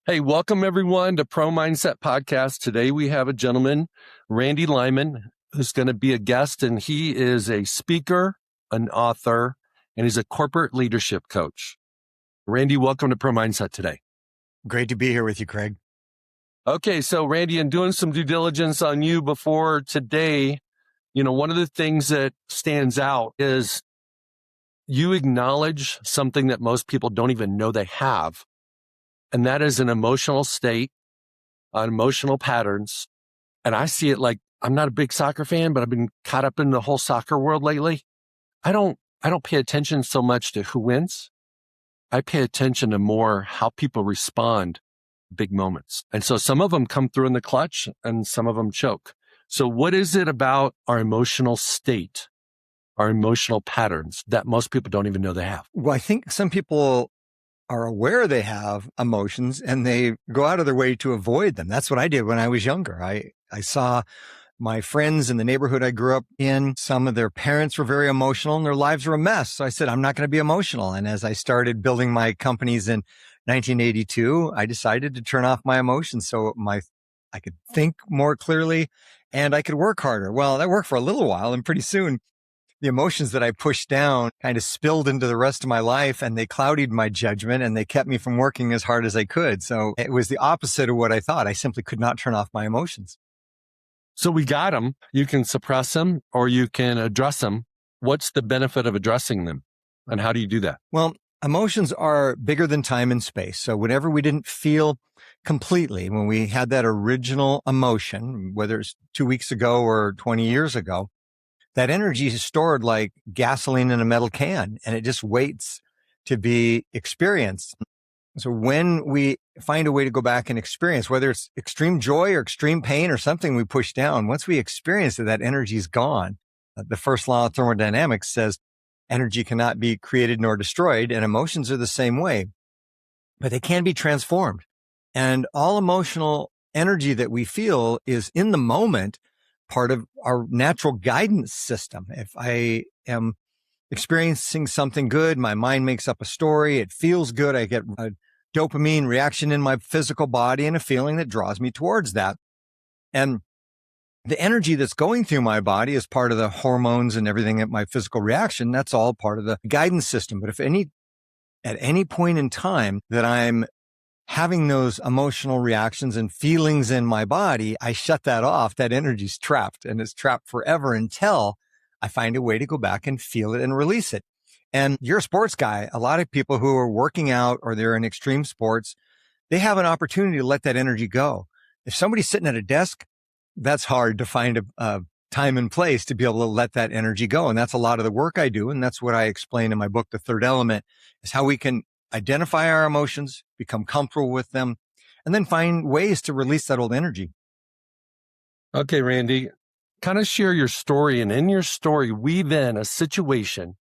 Hey, welcome everyone to Pro Mindset Podcast. Today we have a gentleman, Randy Lyman, who's going to be a guest, and he is a speaker, an author, and he's a corporate leadership coach. Randy, welcome to Pro Mindset today. Great to be here with you, Craig. Okay, so Randy, in doing some due diligence on you before today, one of the things that stands out is you acknowledge something that most people don't even know they have. And that is an emotional state, emotional patterns. And I see it like, I'm not a big soccer fan, but I've been caught up in the whole soccer world lately. I don't pay attention so much to who wins. I pay attention to more how people respond to big moments. And so some of them come through in the clutch and some of them choke. So what is it about our emotional state, our emotional patterns that most people don't even know they have? Well, I think some people are aware they have emotions and they go out of their way to avoid them. That's what I did when I was younger. I saw my friends in the neighborhood I grew up in. Some of their parents were very emotional and their lives were a mess. So I said, I'm not going to be emotional. And as I started building my companies in 1982, I decided to turn off my emotions so I could think more clearly and I could work harder. Well, that worked for a little while, and pretty soon the emotions that I pushed down kind of spilled into the rest of my life, and they clouded my judgment and they kept me from working as hard as I could. So it was the opposite of what I thought. I simply could not turn off my emotions. So we got them. You can suppress them or you can address them. What's the benefit of addressing them? And how do you do that? Well, emotions are bigger than time and space. So whenever we didn't feel completely, when we had that original emotion, whether it's 2 weeks ago or 20 years ago, that energy is stored like gasoline in a metal can, and it just waits to be experienced. So when we find a way to go back and experience, whether it's extreme joy or extreme pain or something we push down, once we experience it, that energy is gone. The first law of thermodynamics says energy cannot be created nor destroyed, and emotions are the same way, but they can be transformed. And all emotional energy that we feel is in the moment part of our natural guidance system. If I am experiencing something good, my mind makes up a story. It feels good. I get a dopamine reaction in my physical body and a feeling that draws me towards that. And the energy that's going through my body is part of the hormones and everything at my physical reaction. That's all part of the guidance system. But at any point in time that I'm having those emotional reactions and feelings in my body, I shut that off. That energy's trapped, and it's trapped forever until I find a way to go back and feel it and release it. And you're a sports guy. A lot of people who are working out or they're in extreme sports, they have an opportunity to let that energy go. If somebody's sitting at a desk, that's hard to find a time and place to be able to let that energy go. And that's a lot of the work I do. And that's what I explain in my book, The Third Element, is how we can identify our emotions, become comfortable with them, and then find ways to release that old energy. Okay, Randy, kind of share your story. And in your story, weave in a situation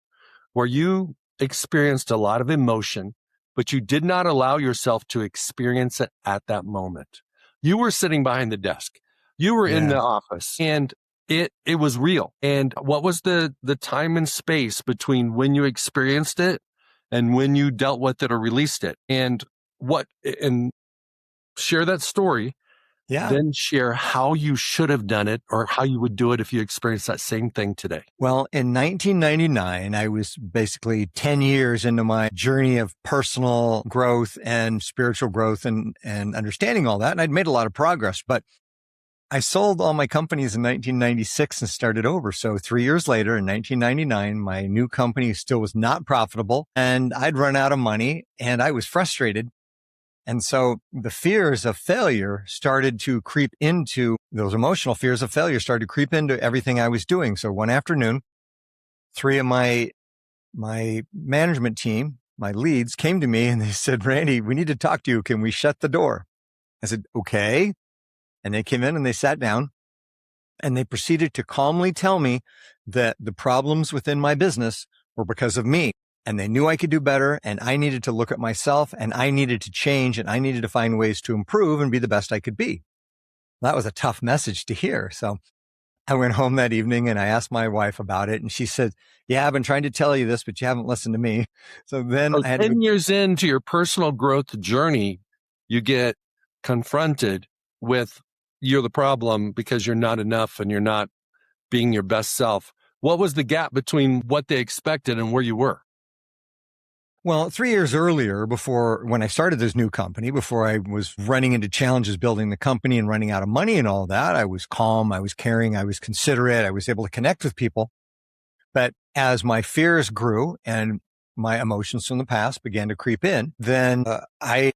where you experienced a lot of emotion, but you did not allow yourself to experience it at that moment. You were sitting behind the desk. You were in the office, and it was real. And what was the time and space between when you experienced it and when you dealt with it or released it? And share that story. Yeah. Then share how you should have done it or how you would do it if you experienced that same thing today. Well, in 1999, I was basically 10 years into my journey of personal growth and spiritual growth and understanding all that. And I'd made a lot of progress, but I sold all my companies in 1996 and started over. So 3 years later, in 1999, my new company still was not profitable and I'd run out of money and I was frustrated. And so the fears of failure started to creep into those emotional fears of failure started to creep into everything I was doing. So one afternoon, 3 of my management team, my leads, came to me and they said, Randy, we need to talk to you. Can we shut the door? I said, okay. And they came in and they sat down and they proceeded to calmly tell me that the problems within my business were because of me. And they knew I could do better and I needed to look at myself and I needed to change and I needed to find ways to improve and be the best I could be. That was a tough message to hear. So I went home that evening and I asked my wife about it. And she said, yeah, I've been trying to tell you this, but you haven't listened to me. So then 10 years into your personal growth journey, you get confronted with you're the problem because you're not enough and you're not being your best self. What was the gap between what they expected and where you were? Well, 3 years earlier, before when I started this new company, before I was running into challenges building the company and running out of money and all that, I was calm, I was caring, I was considerate, I was able to connect with people. But as my fears grew and my emotions from the past began to creep in, then I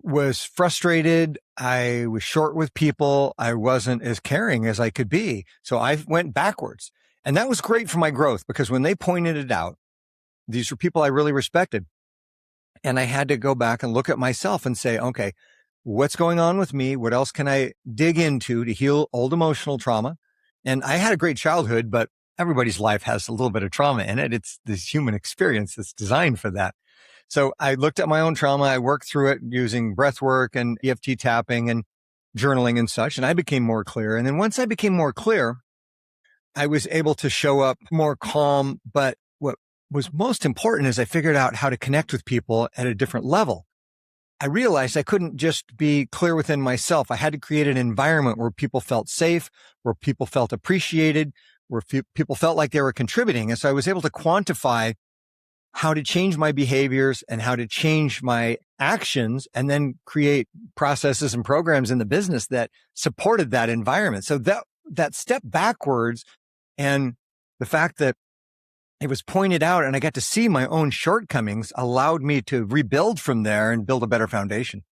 was frustrated. I was short with people. I wasn't as caring as I could be. So I went backwards. And that was great for my growth because when they pointed it out, these were people I really respected. And I had to go back and look at myself and say, okay, what's going on with me? What else can I dig into to heal old emotional trauma? And I had a great childhood, but everybody's life has a little bit of trauma in it. It's this human experience that's designed for that. So I looked at my own trauma. I worked through it using breath work and EFT tapping and journaling and such. And I became more clear. And then once I became more clear, I was able to show up more calm. But what was most important is I figured out how to connect with people at a different level. I realized I couldn't just be clear within myself. I had to create an environment where people felt safe, where people felt appreciated, where people felt like they were contributing. And so I was able to quantify how to change my behaviors and how to change my actions and then create processes and programs in the business that supported that environment. So that step backwards and the fact that it was pointed out and I got to see my own shortcomings allowed me to rebuild from there and build a better foundation.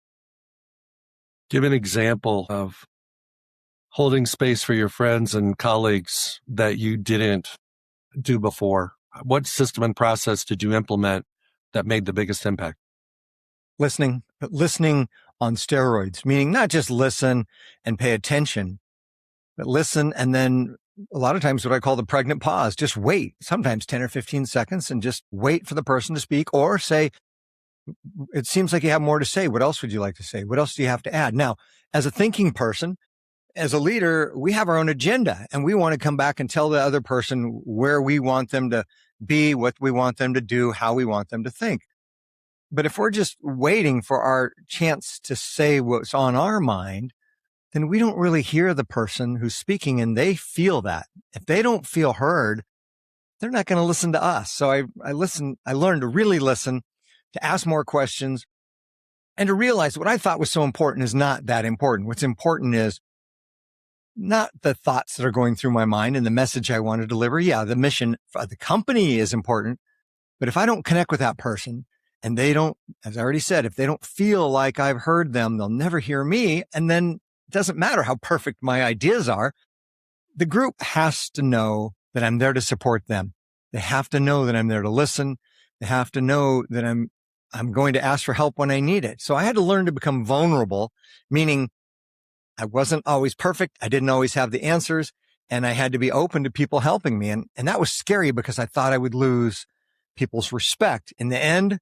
Give an example of holding space for your friends and colleagues that you didn't do before. What system and process did you implement that made the biggest impact? Listening, but listening on steroids, meaning not just listen and pay attention, but listen and then a lot of times what I call the pregnant pause, just wait, sometimes 10 or 15 seconds and just wait for the person to speak or say, it seems like you have more to say. What else would you like to say? What else do you have to add? Now, as a thinking person, as a leader, we have our own agenda and we want to come back and tell the other person where we want them to be, what we want them to do, how we want them to think. But if we're just waiting for our chance to say what's on our mind, then we don't really hear the person who's speaking and they feel that. If they don't feel heard, they're not going to listen to us. So I learned to really listen, to ask more questions and to realize what I thought was so important is not that important. What's important is not the thoughts that are going through my mind and the message I want to deliver. Yeah, the mission of the company is important. But if I don't connect with that person and they don't, as I already said, if they don't feel like I've heard them, they'll never hear me. And then it doesn't matter how perfect my ideas are. The group has to know that I'm there to support them. They have to know that I'm there to listen. They have to know that I'm going to ask for help when I need it. So I had to learn to become vulnerable, meaning I wasn't always perfect. I didn't always have the answers and I had to be open to people helping me. And that was scary because I thought I would lose people's respect. In the end,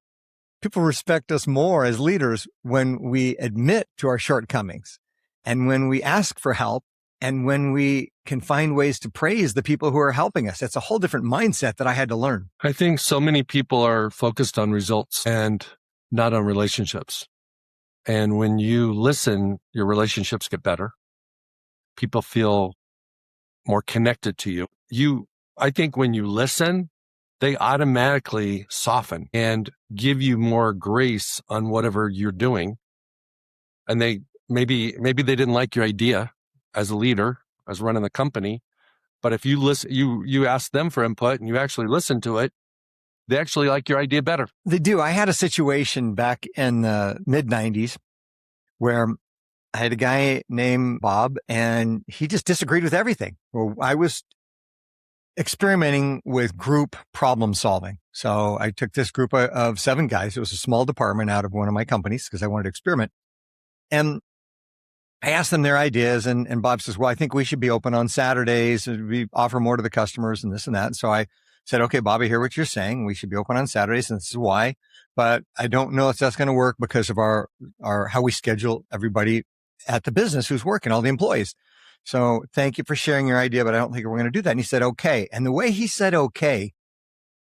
people respect us more as leaders when we admit to our shortcomings and when we ask for help and when we can find ways to praise the people who are helping us. It's a whole different mindset that I had to learn. I think so many people are focused on results and not on relationships. And when you listen, your relationships get better. People feel more connected to you. I think when you listen, they automatically soften and give you more grace on whatever you're doing. And they maybe they didn't like your idea as a leader, as running the company. But if you listen, you ask them for input and you actually listen to it, they actually like your idea better. They do. I had a situation back in the mid-90s where I had a guy named Bob and he just disagreed with everything. Well, I was experimenting with group problem solving. So I took this group of 7 guys. It was a small department out of one of my companies because I wanted to experiment. And I asked them their ideas and Bob says, well, I think we should be open on Saturdays. We offer more to the customers and this and that. And so I said, okay, Bob, I hear what you're saying. We should be open on Saturdays and this is why, but I don't know if that's going to work because of our how we schedule everybody at the business who's working, all the employees. So thank you for sharing your idea, but I don't think we're going to do that. And he said, okay. And the way he said, okay,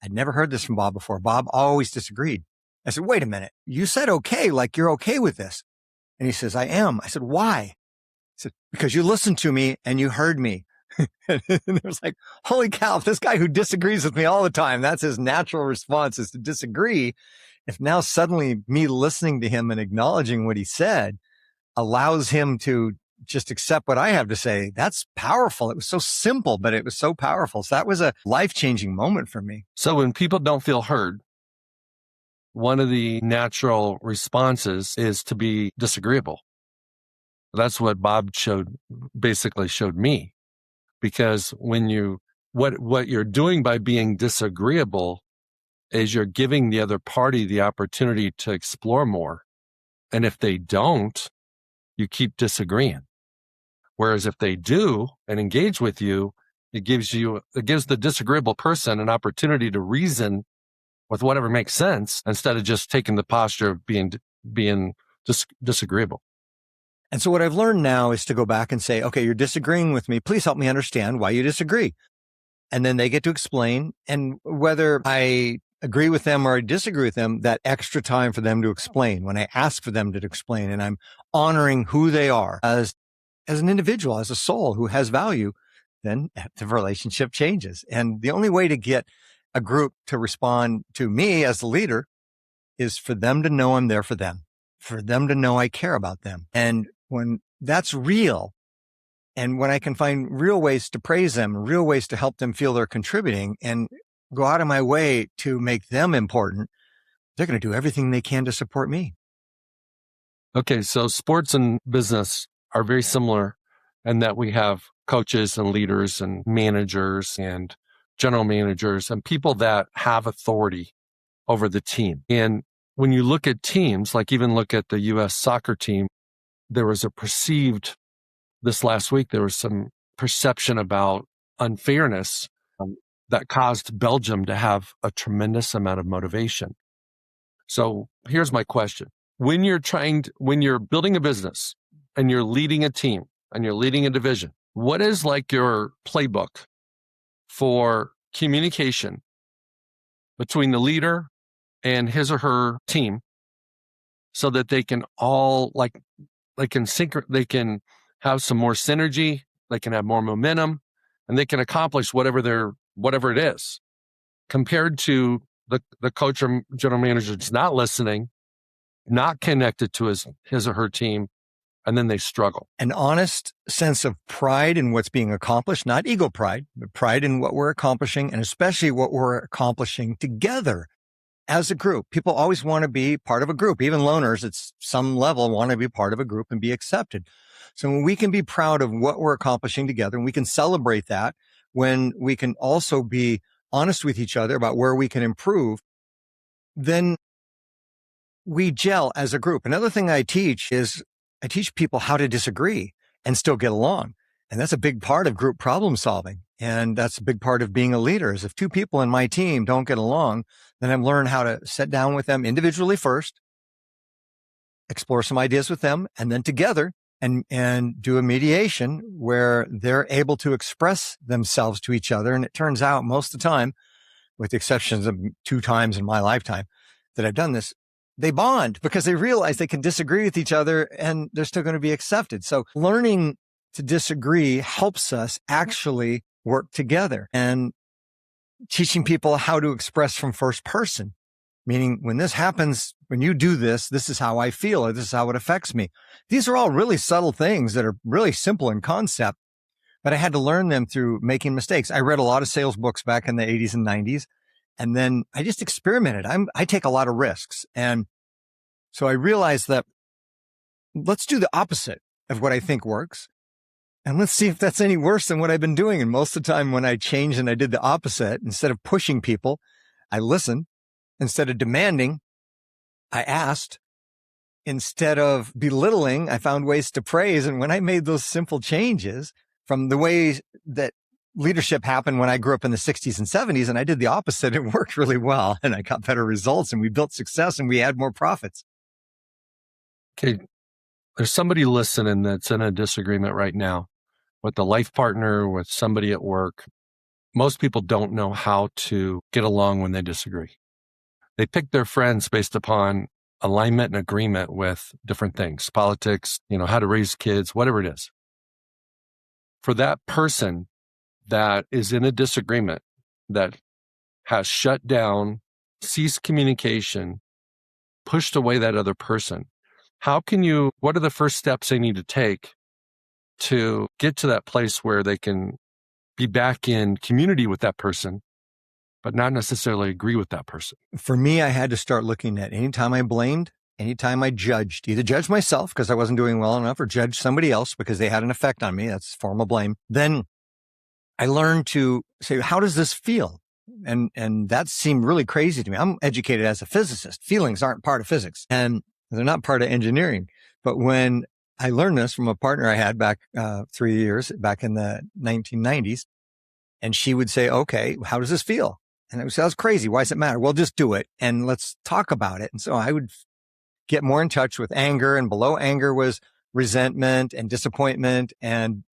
I'd never heard this from Bob before. Bob always disagreed. I said, wait a minute. You said, okay, like you're okay with this. And he says, I am. I said, why? He said, because you listened to me and you heard me. And it was like, holy cow, this guy who disagrees with me all the time, that's his natural response, is to disagree. If now suddenly me listening to him and acknowledging what he said allows him to just accept what I have to say, that's powerful. It was so simple, but it was so powerful. So that was a life-changing moment for me. So when people don't feel heard, one of the natural responses is to be disagreeable. That's what Bob basically showed me. Because when what you're doing by being disagreeable is you're giving the other party the opportunity to explore more. And if they don't, you keep disagreeing. Whereas if they do and engage with you, it gives the disagreeable person an opportunity to reason with whatever makes sense instead of just taking the posture of being disagreeable. And so what I've learned now is to go back and say, okay, you're disagreeing with me. Please help me understand why you disagree. And then they get to explain. And whether I agree with them or I disagree with them, that extra time for them to explain, when I ask for them to explain, and I'm honoring who they are as an individual, as a soul who has value, then the relationship changes. And the only way to get a group to respond to me as the leader is for them to know I'm there for them to know I care about them. And when that's real, and when I can find real ways to praise them, real ways to help them feel they're contributing and go out of my way to make them important, they're going to do everything they can to support me. Okay, so sports and business are very similar in that we have coaches and leaders and managers and general managers and people that have authority over the team. And when you look at teams, like even look at the U.S. soccer team, there was this last week, there was some perception about unfairness that caused Belgium to have a tremendous amount of motivation. So here's my question. When you're building a business and you're leading a team and you're leading a division, what is like your playbook for communication between the leader and his or her team so that they can all they can have some more synergy, they can have more momentum, and they can accomplish whatever it is, compared to the coach or general manager that's not listening, not connected to his or her team, and then they struggle. An honest sense of pride in what's being accomplished, not ego pride, but pride in what we're accomplishing, and especially what we're accomplishing together as a group. People always want to be part of a group. Even loners at some level want to be part of a group and be accepted. So when we can be proud of what we're accomplishing together, and we can celebrate that, when we can also be honest with each other about where we can improve, then we gel as a group. Another thing I teach people how to disagree and still get along. And that's a big part of group problem solving. And that's a big part of being a leader, is if two people in my team don't get along, then I'm learning how to sit down with them individually first, explore some ideas with them, and then together and do a mediation where they're able to express themselves to each other. And it turns out most of the time, with the exceptions of 2 times in my lifetime that I've done this, they bond because they realize they can disagree with each other and they're still going to be accepted. So learning to disagree helps us actually work together, and teaching people how to express from first person, meaning when this happens, when you do this, this is how I feel, or this is how it affects me. These are all really subtle things that are really simple in concept, but I had to learn them through making mistakes. I read a lot of sales books back in the 80s and 90s, and then I just experimented. I take a lot of risks. And so I realized that let's do the opposite of what I think works. And let's see if that's any worse than what I've been doing. And most of the time when I changed and I did the opposite, instead of pushing people, I listened. Instead of demanding, I asked. Instead of belittling, I found ways to praise. And when I made those simple changes from the ways that leadership happened when I grew up in the 60s and 70s, and I did the opposite, it worked really well. And I got better results, and we built success, and we had more profits. Okay. There's somebody listening that's in a disagreement right now with a life partner, with somebody at work. Most people don't know how to get along when they disagree. They pick their friends based upon alignment and agreement with different things, politics, how to raise kids, whatever it is. For that person that is in a disagreement, that has shut down, ceased communication, pushed away that other person, what are the first steps they need to take to get to that place where they can be back in community with that person, but not necessarily agree with that person? For me, I had to start looking at anytime I blamed, anytime I judged, either judged myself because I wasn't doing well enough or judged somebody else because they had an effect on me. That's a form of blame. Then I learned to say, how does this feel? And that seemed really crazy to me. I'm educated as a physicist. Feelings aren't part of physics and they're not part of engineering. But when I learned this from a partner I had back 3 years back in the 1990s, and she would say, okay, how does this feel? And I would say, that's crazy. Why does it matter? Well, just do it and let's talk about it. And so I would get more in touch with anger, and below anger was resentment and disappointment and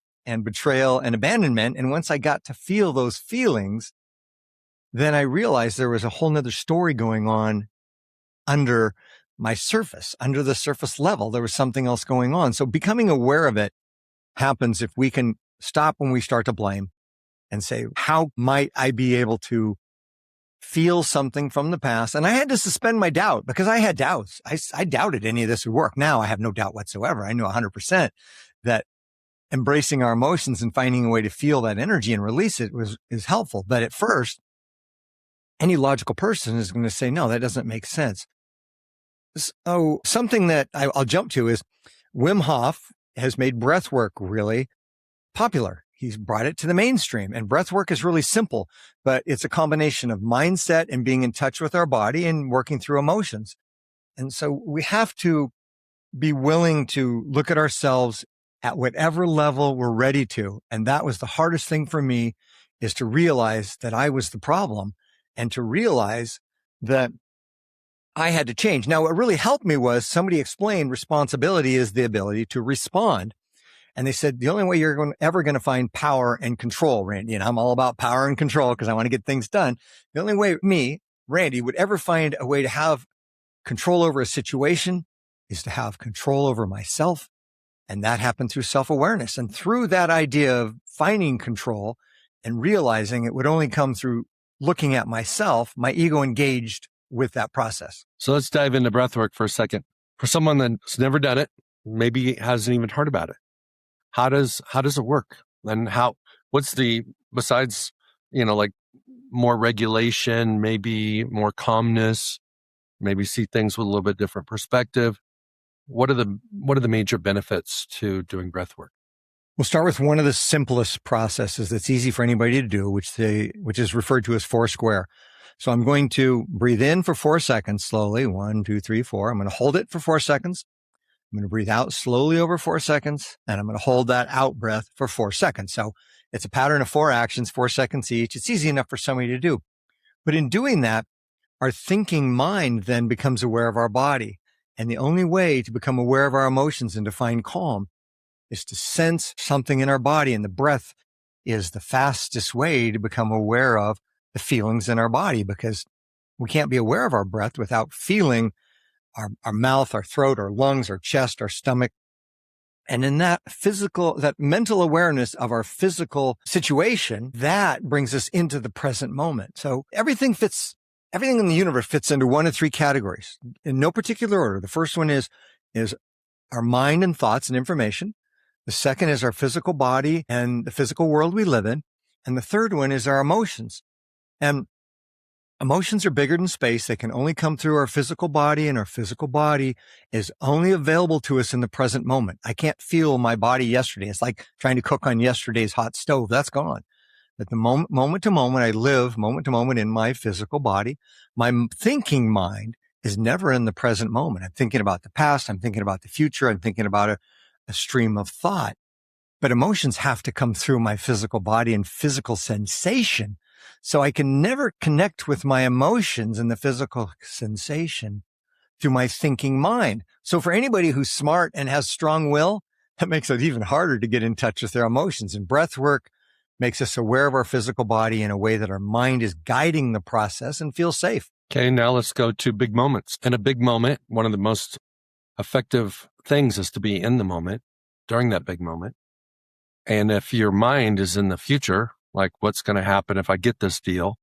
betrayal and abandonment. And once I got to feel those feelings, then I realized there was a whole nother story going on under my surface, under the surface level. There was something else going on. So becoming aware of it happens if we can stop when we start to blame and say, how might I be able to feel something from the past? And I had to suspend my doubt because I had doubts. I doubted any of this would work. Now I have no doubt whatsoever. I know 100% that embracing our emotions and finding a way to feel that energy and release it is helpful. But at first, any logical person is going to say, no, that doesn't make sense. So something that I'll jump to is Wim Hof has made breath work really popular. He's brought it to the mainstream, and breath work is really simple, but it's a combination of mindset and being in touch with our body and working through emotions. And so we have to be willing to look at ourselves at whatever level we're ready to. And that was the hardest thing for me, is to realize that I was the problem and to realize that I had to change. Now, what really helped me was somebody explained responsibility is the ability to respond. And they said, the only way you're ever going to find power and control, Randy, and I'm all about power and control because I want to get things done. The only way me, Randy, would ever find a way to have control over a situation is to have control over myself. And that happened through self-awareness. And through that idea of finding control and realizing it would only come through looking at myself, my ego engaged with that process. So let's dive into breathwork for a second. For someone that's never done it, maybe hasn't even heard about it, how does it work? And besides, like more regulation, maybe more calmness, maybe see things with a little bit different perspective. What are the major benefits to doing breath work? We'll start with one of the simplest processes that's easy for anybody to do, which is referred to as 4 square. So I'm going to breathe in for 4 seconds slowly. 1, 2, 3, 4. I'm going to hold it for 4 seconds. I'm going to breathe out slowly over 4 seconds, and I'm going to hold that out breath for 4 seconds. So it's a pattern of 4 actions, 4 seconds each. It's easy enough for somebody to do. But in doing that, our thinking mind then becomes aware of our body. And the only way to become aware of our emotions and to find calm is to sense something in our body. And the breath is the fastest way to become aware of the feelings in our body, because we can't be aware of our breath without feeling our mouth, our throat, our lungs, our chest, our stomach. And in that mental awareness of our physical situation, that brings us into the present moment. So everything in the universe fits into one of 3 categories in no particular order. The first one is our mind and thoughts and information. The second is our physical body and the physical world we live in. And the third one is our emotions. And emotions are bigger than space. They can only come through our physical body, and our physical body is only available to us in the present moment. I can't feel my body yesterday. It's like trying to cook on yesterday's hot stove. That's gone. At the moment to moment, I live moment to moment in my physical body. My thinking mind is never in the present moment. I'm thinking about the past. I'm thinking about the future. I'm thinking about a stream of thought. But emotions have to come through my physical body and physical sensation. So I can never connect with my emotions and the physical sensation through my thinking mind. So for anybody who's smart and has strong will, that makes it even harder to get in touch with their emotions. And breath work makes us aware of our physical body in a way that our mind is guiding the process and feels safe. Okay, now let's go to big moments. In a big moment, one of the most effective things is to be in the moment during that big moment. And if your mind is in the future, like what's going to happen if I get this deal?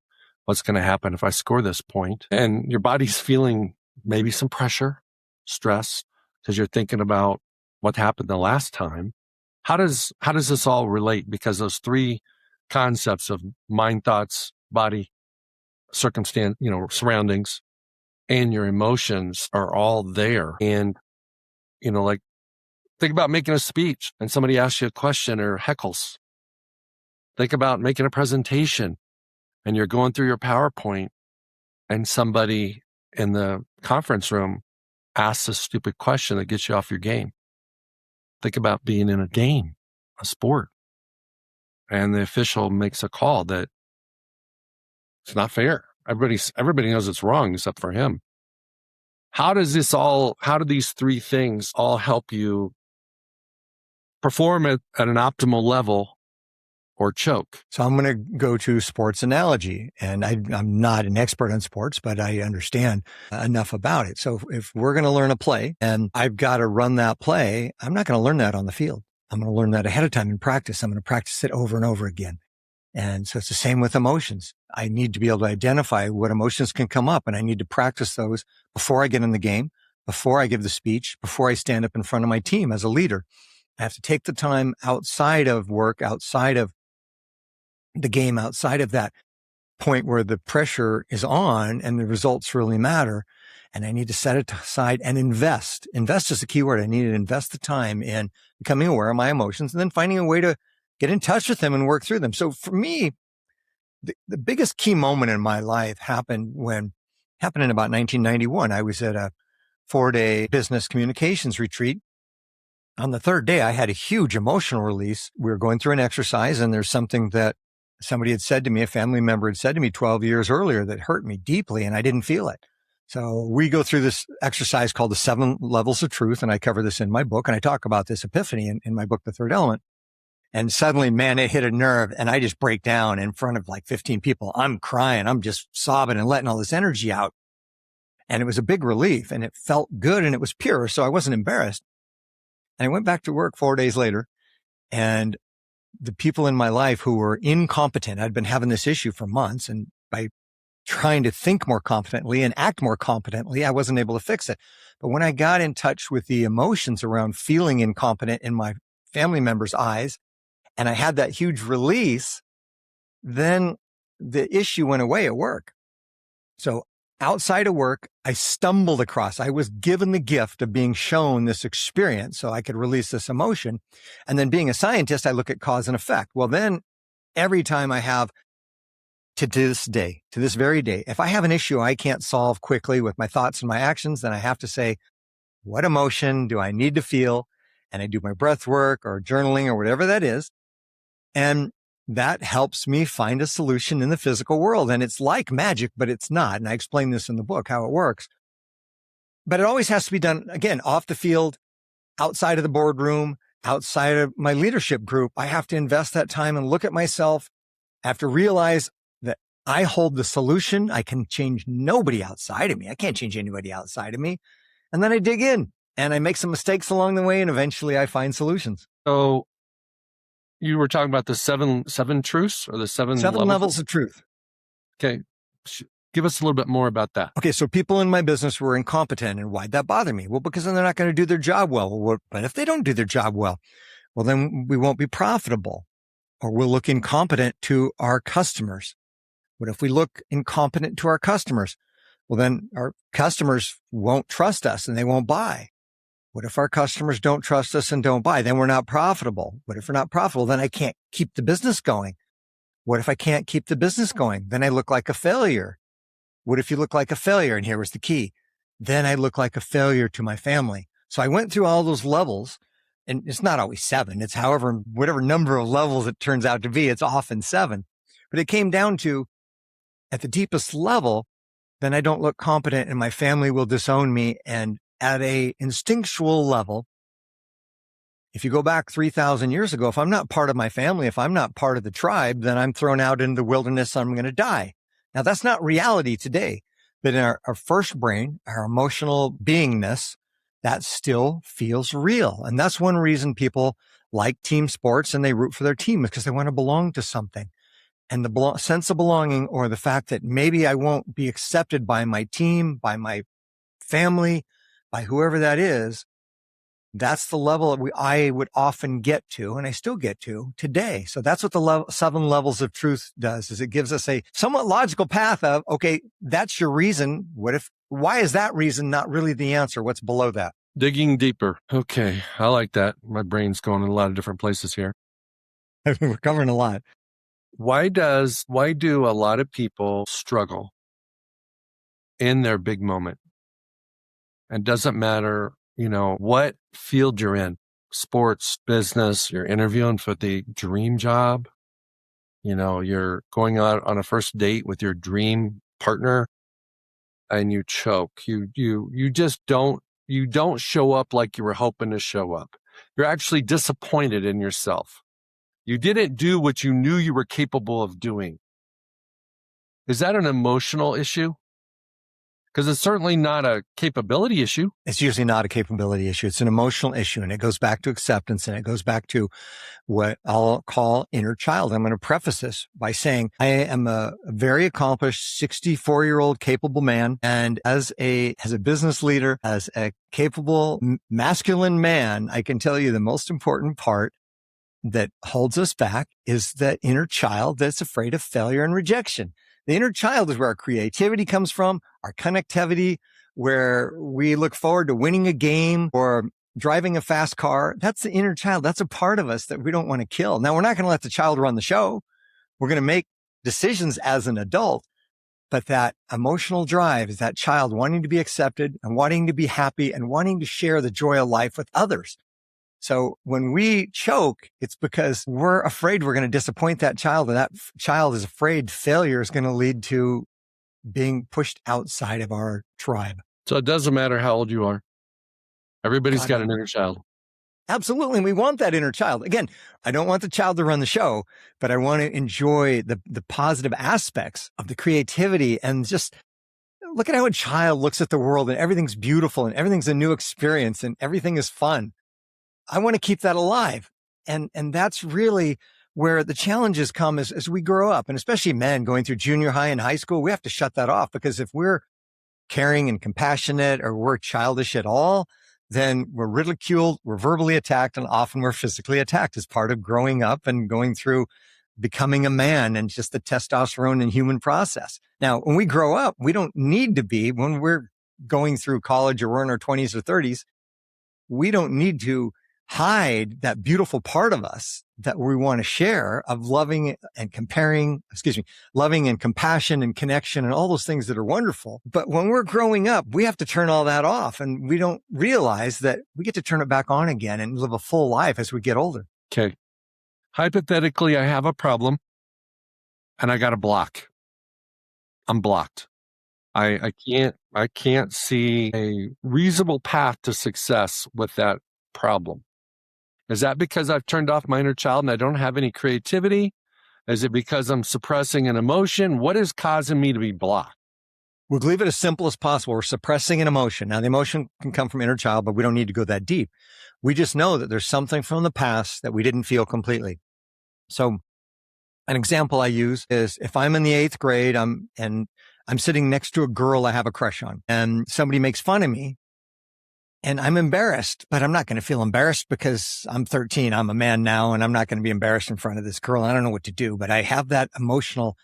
What's going to happen if I score this point? And your body's feeling maybe some pressure, stress, because you're thinking about what happened the last time. How does this all relate? Because those three concepts of mind, thoughts, body, circumstance, surroundings, and your emotions are all there. And, like think about making a speech and somebody asks you a question or heckles. Think about making a presentation and you're going through your PowerPoint and somebody in the conference room asks a stupid question that gets you off your game. Think about being in a game, a sport, and the official makes a call that it's not fair. Everybody knows it's wrong except for him. How do these three things all help you perform at an optimal level or choke? So I'm going to go to sports analogy, and I'm not an expert on sports, but I understand enough about it. So if we're going to learn a play and I've got to run that play, I'm not going to learn that on the field. I'm going to learn that ahead of time in practice. I'm going to practice it over and over again. And so it's the same with emotions. I need to be able to identify what emotions can come up, and I need to practice those before I get in the game, before I give the speech, before I stand up in front of my team as a leader. I have to take the time outside of work, outside of the game, outside of that point where the pressure is on and the results really matter. And I need to set it aside and invest. Invest is the key word. I need to invest the time in becoming aware of my emotions and then finding a way to get in touch with them and work through them. So for me, the biggest key moment in my life happened in about 1991. I was at a 4-day business communications retreat. On the third day, I had a huge emotional release. We were going through an exercise, and there's something that somebody had said to me, a family member had said to me 12 years earlier that hurt me deeply, and I didn't feel it. So we go through this exercise called the 7 Levels of Truth, and I cover this in my book, and I talk about this epiphany in my book, The Third Element. And suddenly, man, it hit a nerve, and I just break down in front of like 15 people. I'm crying. I'm just sobbing and letting all this energy out. And it was a big relief, and it felt good, and it was pure, so I wasn't embarrassed. And I went back to work 4 days later, and the people in my life who were incompetent, I'd been having this issue for months, and by trying to think more competently and act more competently, I wasn't able to fix it. But when I got in touch with the emotions around feeling incompetent in my family members' eyes, and I had that huge release, then the issue went away at work. So outside of work, I stumbled across, I was given the gift of being shown this experience so I could release this emotion. And then being a scientist, I look at cause and effect. Well, then every time I have to this very day, if I have an issue I can't solve quickly with my thoughts and my actions, then I have to say, what emotion do I need to feel? And I do my breath work or journaling or whatever that is. And that helps me find a solution in the physical world. And it's like magic, but it's not. And I explain this in the book, how it works. But it always has to be done, again, off the field, outside of the boardroom, outside of my leadership group. I have to invest that time and look at myself. I have to realize that I hold the solution. I can change nobody outside of me. I can't change anybody outside of me. And then I dig in and I make some mistakes along the way. And eventually I find solutions. So you were talking about the seven truths or the seven levels of truth. Okay. Give us a little bit more about that. Okay. So people in my business were incompetent, and why'd that bother me? Well, because then they're not going to do their job well. But if they don't do their job well, then we won't be profitable, or we'll look incompetent to our customers. What if we look incompetent to our customers? Well, then our customers won't trust us and they won't buy. What if our customers don't trust us and don't buy? Then we're not profitable. What if we're not profitable? Then I can't keep the business going. What if I can't keep the business going? Then I look like a failure. What if you look like a failure? And here was the key. Then I look like a failure to my family. So I went through all those levels, and it's not always 7. It's whatever number of levels it turns out to be. It's often 7. But it came down to, at the deepest level, then I don't look competent and my family will disown me. And at a instinctual level, if you go back 3,000 years ago, if I'm not part of my family, if I'm not part of the tribe, then I'm thrown out into the wilderness. I'm going to die. Now, that's not reality today. But in our first brain, our emotional beingness, that still feels real. And that's one reason people like team sports and they root for their team, is because they want to belong to something. And the sense of belonging, or the fact that maybe I won't be accepted by my team, by my family, by whoever that is, that's the level that I would often get to, and I still get to today. So that's what the 7 levels of truth does, is it gives us a somewhat logical path of, okay, that's your reason. Why is that reason not really the answer? What's below that? Digging deeper. Okay. I like that. My brain's going in a lot of different places here. We're covering a lot. Why do a lot of people struggle in their big moment? It doesn't matter, what field you're in, sports, business, you're interviewing for the dream job, you're going out on a first date with your dream partner and you choke. You just don't show up like you were hoping to show up. You're actually disappointed in yourself. You didn't do what you knew you were capable of doing. Is that an emotional issue? Because it's certainly not a capability issue. It's usually not a capability issue. It's an emotional issue. And it goes back to acceptance, and it goes back to what I'll call inner child. I'm going to preface this by saying I am a very accomplished 64-year-old capable man. And as a business leader, as a capable masculine man, I can tell you the most important part that holds us back is that inner child that's afraid of failure and rejection. The inner child is where our creativity comes from, our connectivity, where we look forward to winning a game or driving a fast car. That's the inner child. That's a part of us that we don't want to kill. Now, we're not going to let the child run the show. We're going to make decisions as an adult. But that emotional drive is that child wanting to be accepted and wanting to be happy and wanting to share the joy of life with others. So when we choke, it's because we're afraid we're going to disappoint that child, and that child is afraid failure is going to lead to being pushed outside of our tribe. So it doesn't matter how old you are. Everybody's got an inner child. Absolutely. And we want that inner child. Again, I don't want the child to run the show, but I want to enjoy the positive aspects of the creativity, and just look at how a child looks at the world and everything's beautiful and everything's a new experience and everything is fun. I want to keep that alive. And that's really where the challenges come as we grow up, and especially men going through junior high and high school. We have to shut that off, because if we're caring and compassionate, or we're childish at all, then we're ridiculed, we're verbally attacked, and often we're physically attacked as part of growing up and going through becoming a man and just the testosterone and human process. Now, when we grow up, we don't need to be, when we're going through college or we're in our 20s or 30s, we don't need to hide that beautiful part of us that we want to share, of loving and compassion and connection and all those things that are wonderful. But when we're growing up, we have to turn all that off, and we don't realize that we get to turn it back on again and live a full life as we get older. Okay. Hypothetically, I have a problem and I got a block. I'm blocked. I can't see a reasonable path to success with that problem. Is that because I've turned off my inner child and I don't have any creativity? Is it because I'm suppressing an emotion? What is causing me to be blocked? We'll leave it as simple as possible. We're suppressing an emotion. Now, the emotion can come from inner child, but we don't need to go that deep. We just know that there's something from the past that we didn't feel completely. So an example I use is, if I'm in the 8th grade, I'm sitting next to a girl I have a crush on, and somebody makes fun of me, and I'm embarrassed, but I'm not going to feel embarrassed because I'm 13. I'm a man now, and I'm not going to be embarrassed in front of this girl. I don't know what to do, but I have that emotional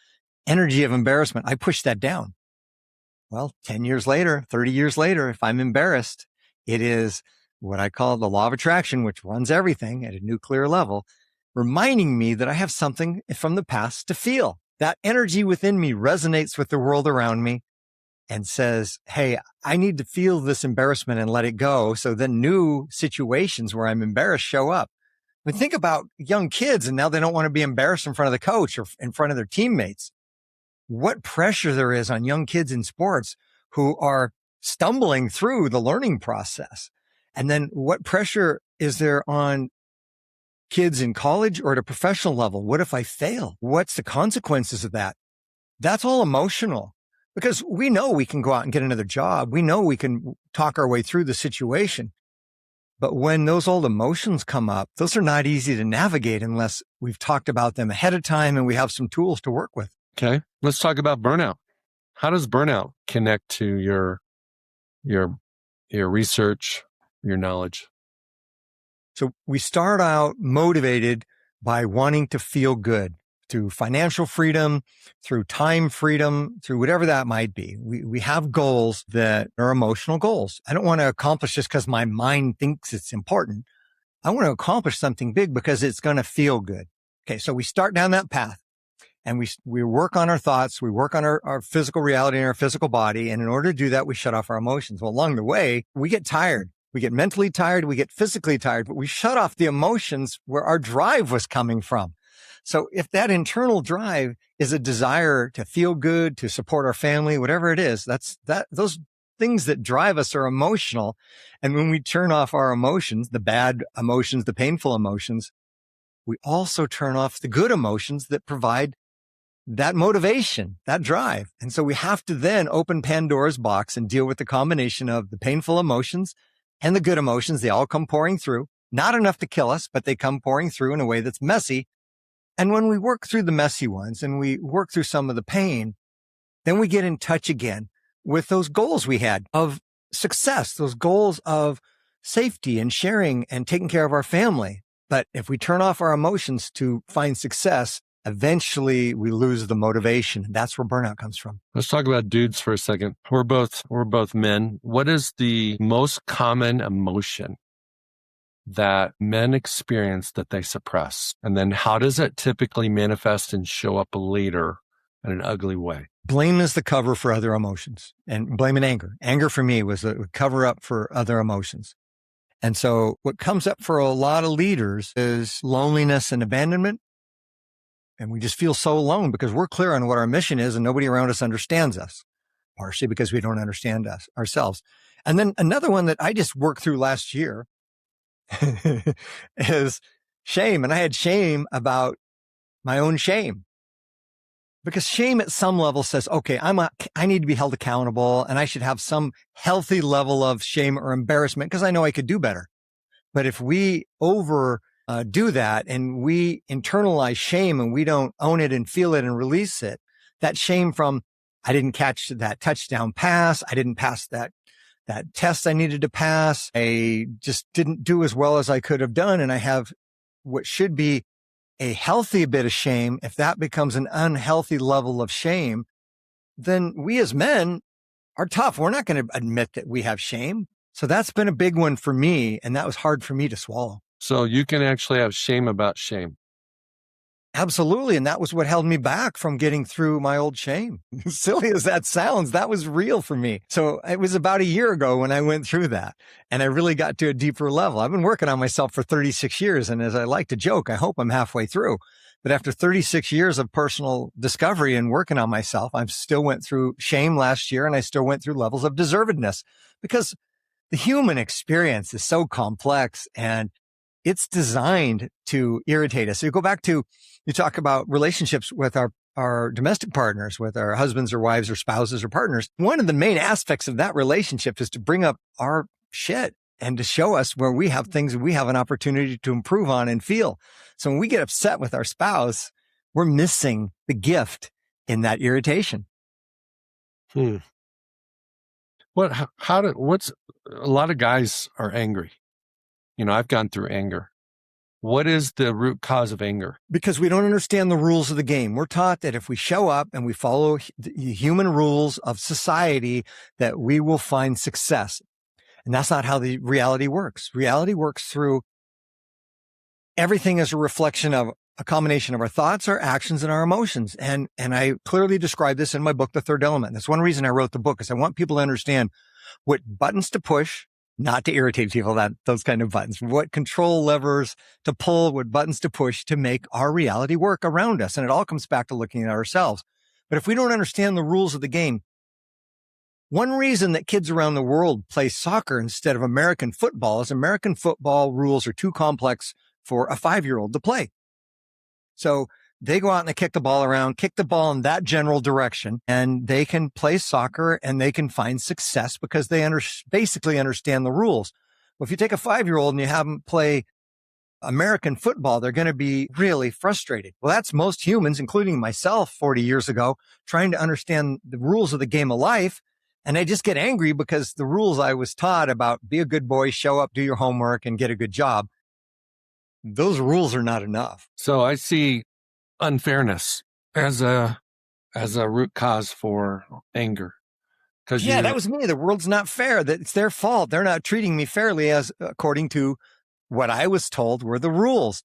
energy of embarrassment. I push that down. Well, 10 years later, 30 years later, if I'm embarrassed, it is what I call the law of attraction, which runs everything at a nuclear level, reminding me that I have something from the past to feel. That energy within me resonates with the world around me and says, hey, I need to feel this embarrassment and let it go. So then new situations where I'm embarrassed show up. I mean, think about young kids, and now they don't want to be embarrassed in front of the coach or in front of their teammates. What pressure there is on young kids in sports who are stumbling through the learning process. And then what pressure is there on kids in college or at a professional level? What if I fail? What's the consequences of that? That's all emotional. because we know we can go out and get another job. We know we can talk our way through the situation. But when those old emotions come up, those are not easy to navigate unless we've talked about them ahead of time and we have some tools to work with. Okay. Let's talk about burnout. How does burnout connect to your research, your knowledge? So we start out motivated by wanting to feel good through financial freedom, through time freedom, through whatever that might be. We have goals that are emotional goals. I don't want to accomplish this because my mind thinks it's important. I want to accomplish something big because it's going to feel good. Okay. So we start down that path and we work on our thoughts. We work on our physical reality and our physical body. And in order to do that, we shut off our emotions. Well, along the way, we get tired. We get mentally tired. We get physically tired, but we shut off the emotions where our drive was coming from. So if that internal drive is a desire to feel good, to support our family, whatever it is, those things that drive us are emotional. And when we turn off our emotions, the bad emotions, the painful emotions, we also turn off the good emotions that provide that motivation, that drive. And so we have to then open Pandora's box and deal with the combination of the painful emotions and the good emotions. They all come pouring through, not enough to kill us, but they come pouring through in a way that's messy. And when we work through the messy ones and we work through some of the pain, then we get in touch again with those goals we had of success, those goals of safety and sharing and taking care of our family. But if we turn off our emotions to find success, eventually we lose the motivation. That's where burnout comes from. Let's talk about dudes for a second. We're both men. What is the most common emotion that men experience that they suppress? And then how does it typically manifest and show up later in an ugly way? Blame is the cover for other emotions, and blame and anger. Anger for me was a cover up for other emotions. And so what comes up for a lot of leaders is loneliness and abandonment. And we just feel so alone because we're clear on what our mission is and nobody around us understands us, partially because we don't understand us ourselves. And then another one that I just worked through last year is shame. And I had shame about my own shame, because shame at some level says, okay, I need to be held accountable and I should have some healthy level of shame or embarrassment because I know I could do better. But if we do that and we internalize shame and we don't own it and feel it and release it, that shame from, I didn't catch that touchdown pass. I didn't pass that test I needed to pass. I just didn't do as well as I could have done. And I have what should be a healthy bit of shame. If that becomes an unhealthy level of shame, then we as men are tough. We're not going to admit that we have shame. So that's been a big one for me. And that was hard for me to swallow. So you can actually have shame about shame. Absolutely. And that was what held me back from getting through my old shame. Silly as that sounds, that was real for me. So it was about a year ago when I went through that and I really got to a deeper level. I've been working on myself for 36 years. And as I like to joke, I hope I'm halfway through. But after 36 years of personal discovery and working on myself, I still went through shame last year and I still went through levels of deservedness because the human experience is so complex and it's designed to irritate us. So you talk about relationships with our domestic partners, with our husbands or wives or spouses or partners. One of the main aspects of that relationship is to bring up our shit and to show us where we have things we have an opportunity to improve on and feel. So when we get upset with our spouse, we're missing the gift in that irritation. What's a lot of guys are angry. I've gone through anger. What is the root cause of anger? Because we don't understand the rules of the game. We're taught that if we show up and we follow the human rules of society, that we will find success. And that's not how the reality works. Reality works through everything as a reflection of a combination of our thoughts, our actions, and our emotions. And I clearly describe this in my book, The Third Element. That's one reason I wrote the book, is I want people to understand what buttons to push, not to irritate people, those kind of buttons, what control levers to pull, what buttons to push to make our reality work around us. And it all comes back to looking at ourselves. But if we don't understand the rules of the game, one reason that kids around the world play soccer instead of American football is American football rules are too complex for a 5-year-old to play. So They go out and they kick the ball around, kick the ball in that general direction, and they can play soccer and they can find success because they basically understand the rules. Well, if you take a 5-year-old and you have them play American football, they're going to be really frustrated. Well, that's most humans, including myself 40 years ago, trying to understand the rules of the game of life. And I just get angry because the rules I was taught about be a good boy, show up, do your homework, and get a good job, those rules are not enough. So I see unfairness as a root cause for anger. Yeah, that was me. The world's not fair. That it's their fault. They're not treating me fairly as according to what I was told were the rules.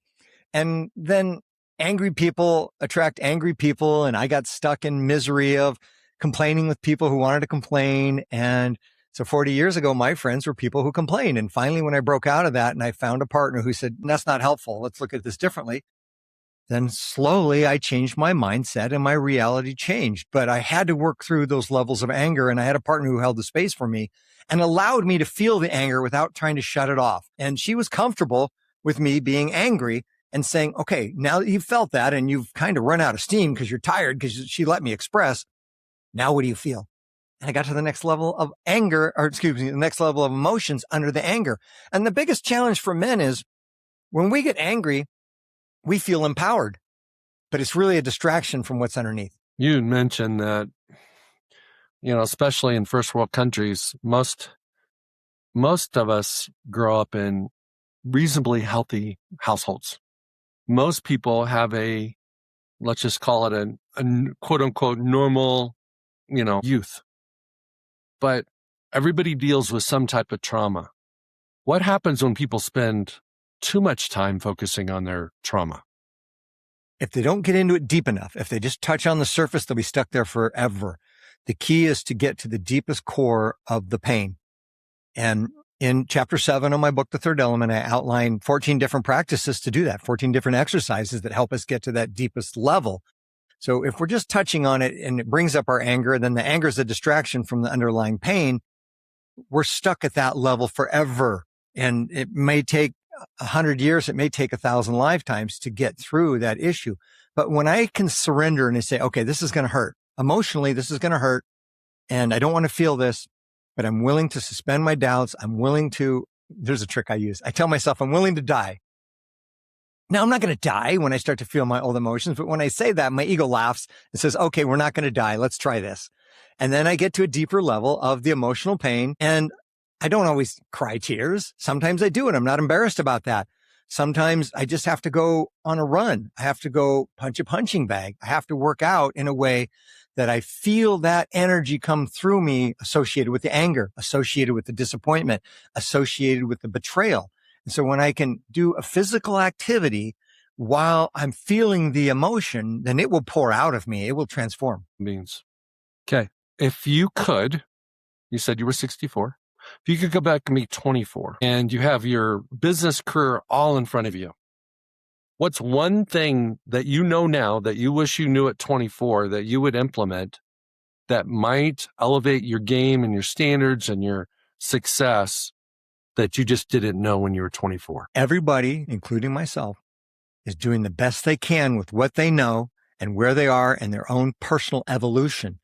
And then angry people attract angry people. And I got stuck in misery of complaining with people who wanted to complain. And so 40 years ago, my friends were people who complained. And finally, when I broke out of that and I found a partner who said, that's not helpful, let's look at this differently, then slowly I changed my mindset and my reality changed. But I had to work through those levels of anger. And I had a partner who held the space for me and allowed me to feel the anger without trying to shut it off. And she was comfortable with me being angry and saying, okay, now that you've felt that and you've kind of run out of steam because you're tired because she let me express, now what do you feel? And I got to the next level of anger, or excuse me, the next level of emotions under the anger. And the biggest challenge for men is when we get angry, we feel empowered, but it's really a distraction from what's underneath. You mentioned that, especially in first world countries, most of us grow up in reasonably healthy households. Most people have let's just call it a quote unquote normal, youth. But everybody deals with some type of trauma. What happens when people spend too much time focusing on their trauma? If they don't get into it deep enough, if they just touch on the surface, they'll be stuck there forever. The key is to get to the deepest core of the pain. And in chapter 7 of my book, The Third Element, I outline 14 different practices to do that, 14 different exercises that help us get to that deepest level. So if we're just touching on it and it brings up our anger, then the anger is a distraction from the underlying pain. We're stuck at that level forever. And it may take 100 years, it may take 1,000 lifetimes to get through that issue. But when I can surrender and I say, okay, this is going to hurt. Emotionally, this is going to hurt. And I don't want to feel this, but I'm willing to suspend my doubts. There's a trick I use. I tell myself I'm willing to die. Now, I'm not going to die when I start to feel my old emotions, but when I say that, my ego laughs and says, okay, we're not going to die. Let's try this. And then I get to a deeper level of the emotional pain. And I don't always cry tears. Sometimes I do, and I'm not embarrassed about that. Sometimes I just have to go on a run. I have to go punch a punching bag. I have to work out in a way that I feel that energy come through me associated with the anger, associated with the disappointment, associated with the betrayal. And so when I can do a physical activity while I'm feeling the emotion, then it will pour out of me. It will transform. Means. Okay. If you could, you said you were 64. If you could go back and be 24 and you have your business career all in front of you, what's one thing that you know now that you wish you knew at 24 that you would implement that might elevate your game and your standards and your success that you just didn't know when you were 24? Everybody, including myself, is doing the best they can with what they know and where they are in their own personal evolution.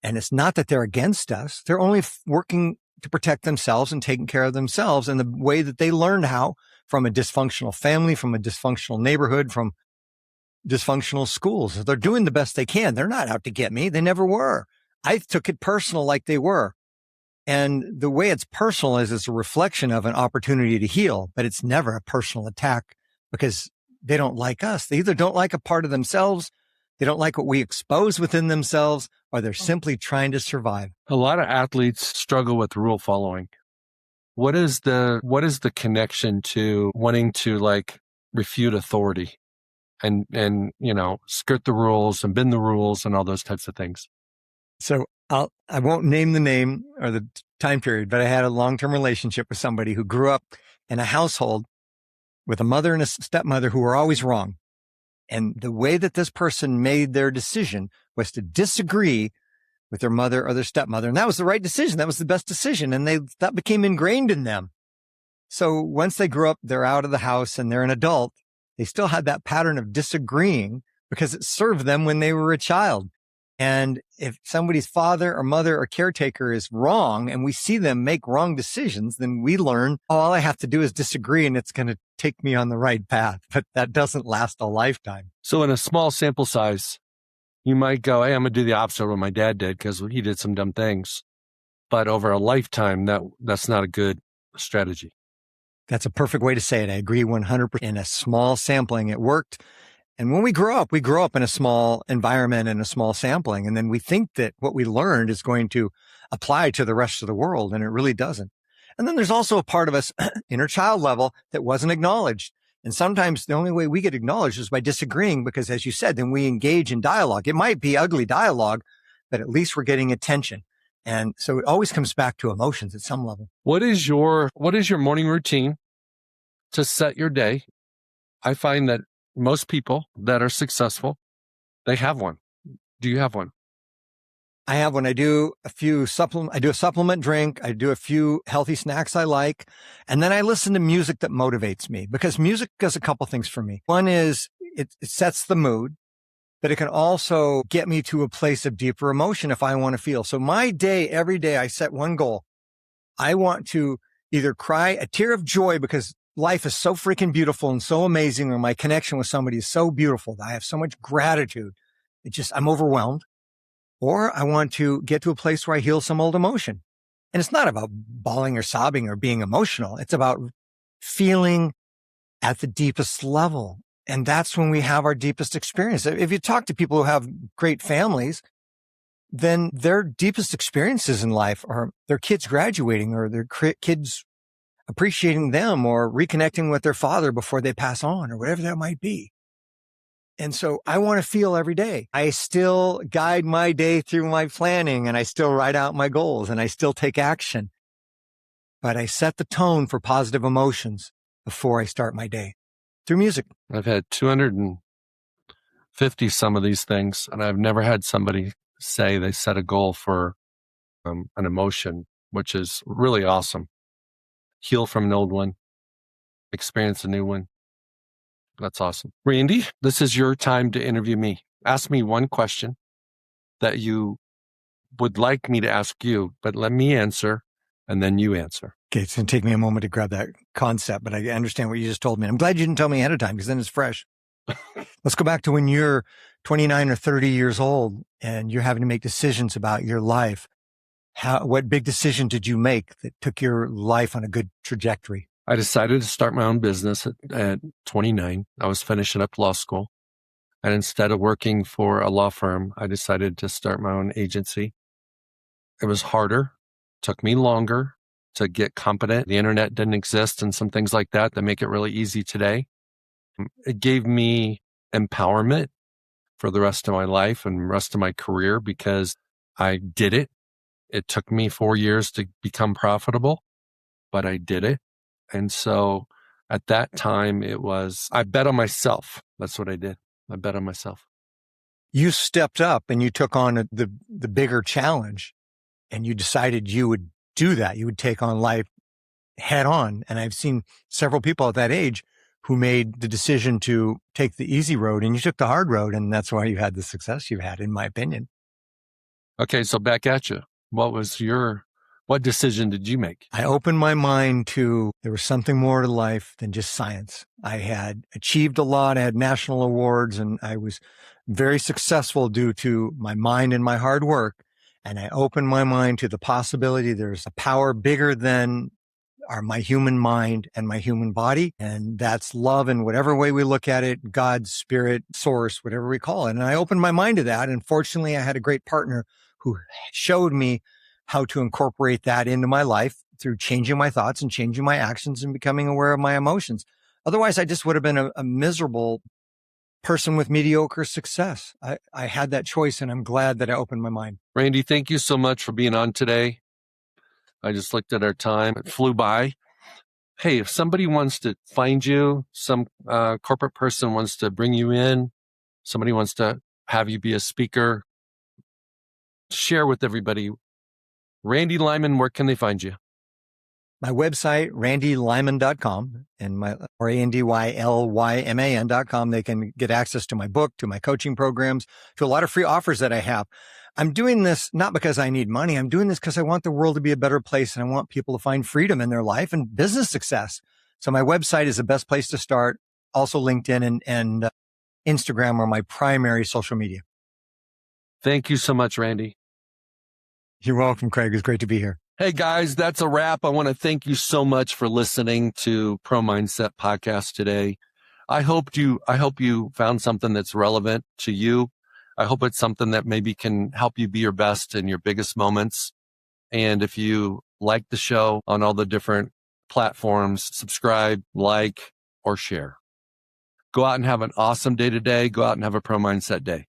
And it's not that they're against us. They're only working to protect themselves and taking care of themselves in the way that they learned how from a dysfunctional family, from a dysfunctional neighborhood, from dysfunctional schools. They're doing the best they can. They're not out to get me. They never were. I took it personal like they were. And the way it's personal is it's a reflection of an opportunity to heal, but it's never a personal attack because they don't like us. They either don't like a part of themselves, they don't like what we expose within themselves, or they're simply trying to survive. A lot of athletes struggle with rule following. What is the connection to wanting to refute authority and skirt the rules and bend the rules and all those types of things? So I won't name the name or the time period, but I had a long-term relationship with somebody who grew up in a household with a mother and a stepmother who were always wrong. And the way that this person made their decision was to disagree with their mother or their stepmother. And that was the right decision. That was the best decision. And that became ingrained in them. So once they grew up, they're out of the house and they're an adult. They still had that pattern of disagreeing because it served them when they were a child. And if somebody's father or mother or caretaker is wrong and we see them make wrong decisions, then we learn, oh, all I have to do is disagree and it's going to take me on the right path. But that doesn't last a lifetime. So in a small sample size, you might go, hey, I'm going to do the opposite of what my dad did because he did some dumb things. But over a lifetime, that's not a good strategy. That's a perfect way to say it. I agree 100%. In a small sampling, it worked. And when we grow up in a small environment and a small sampling. And then we think that what we learned is going to apply to the rest of the world. And it really doesn't. And then there's also a part of us, inner child level, that wasn't acknowledged. And sometimes the only way we get acknowledged is by disagreeing, because as you said, then we engage in dialogue. It might be ugly dialogue, but at least we're getting attention. And so it always comes back to emotions at some level. What is your morning routine to set your day? I find that most people that are successful, they have one. Do you have one? I have one. I do a supplement drink. I do a few healthy snacks I like. And then I listen to music that motivates me, because music does a couple things for me. One is it sets the mood, but it can also get me to a place of deeper emotion if I want to feel. So my day, every day, I set one goal. I want to either cry a tear of joy because life is so freaking beautiful and so amazing, or my connection with somebody is so beautiful that I have so much gratitude. I'm overwhelmed. Or I want to get to a place where I heal some old emotion. And it's not about bawling or sobbing or being emotional. It's about feeling at the deepest level. And that's when we have our deepest experience. If you talk to people who have great families, then their deepest experiences in life are their kids graduating, or their kids appreciating them, or reconnecting with their father before they pass on, or whatever that might be. And so I want to feel every day. I still guide my day through my planning, and I still write out my goals, and I still take action. But I set the tone for positive emotions before I start my day through music. I've had 250 some of these things, and I've never had somebody say they set a goal for an emotion, which is really awesome. Heal from an old one, experience a new one. That's awesome. Randy, this is your time to interview me. Ask me one question that you would like me to ask you, but let me answer, and then you answer. Okay, it's going to take me a moment to grab that concept, but I understand what you just told me. I'm glad you didn't tell me ahead of time, because then it's fresh. Let's go back to when you're 29 or 30 years old and you're having to make decisions about your life. What big decision did you make that took your life on a good trajectory? I decided to start my own business at 29. I was finishing up law school. And instead of working for a law firm, I decided to start my own agency. It was harder, took me longer to get competent. The internet didn't exist and some things like that make it really easy today. It gave me empowerment for the rest of my life and the rest of my career, because I did it. It took me 4 years to become profitable, but I did it. And so at that time, I bet on myself. That's what I did. I bet on myself. You stepped up and you took on the bigger challenge, and you decided you would do that. You would take on life head on. And I've seen several people at that age who made the decision to take the easy road, and you took the hard road. And that's why you had the success you've had, in my opinion. Okay. So back at you. What decision did you make? I opened my mind to there was something more to life than just science. I had achieved a lot. I had national awards, and I was very successful due to my mind and my hard work. And I opened my mind to the possibility there's a power bigger than my human mind and my human body. And that's love in whatever way we look at it, God, spirit, source, whatever we call it. And I opened my mind to that. And fortunately, I had a great partner who showed me how to incorporate that into my life through changing my thoughts and changing my actions and becoming aware of my emotions. Otherwise, I just would have been a miserable person with mediocre success. I had that choice, and I'm glad that I opened my mind. Randy, thank you so much for being on today. I just looked at our time. It flew by. Hey, if somebody wants to find you, some corporate person wants to bring you in, somebody wants to have you be a speaker, share with everybody. Randy Lyman, where can they find you? My website, randylyman.com, and or randylyman.com. They can get access to my book, to my coaching programs, to a lot of free offers that I have. I'm doing this not because I need money. I'm doing this because I want the world to be a better place, and I want people to find freedom in their life and business success. So my website is the best place to start. Also LinkedIn and Instagram are my primary social media. Thank you so much, Randy. You're welcome, Craig. It's great to be here. Hey guys, that's a wrap. I want to thank you so much for listening to Pro Mindset Podcast today. I hope you found something that's relevant to you. I hope it's something that maybe can help you be your best in your biggest moments. And if you like the show on all the different platforms, subscribe, like, or share. Go out and have an awesome day today. Go out and have a Pro Mindset day.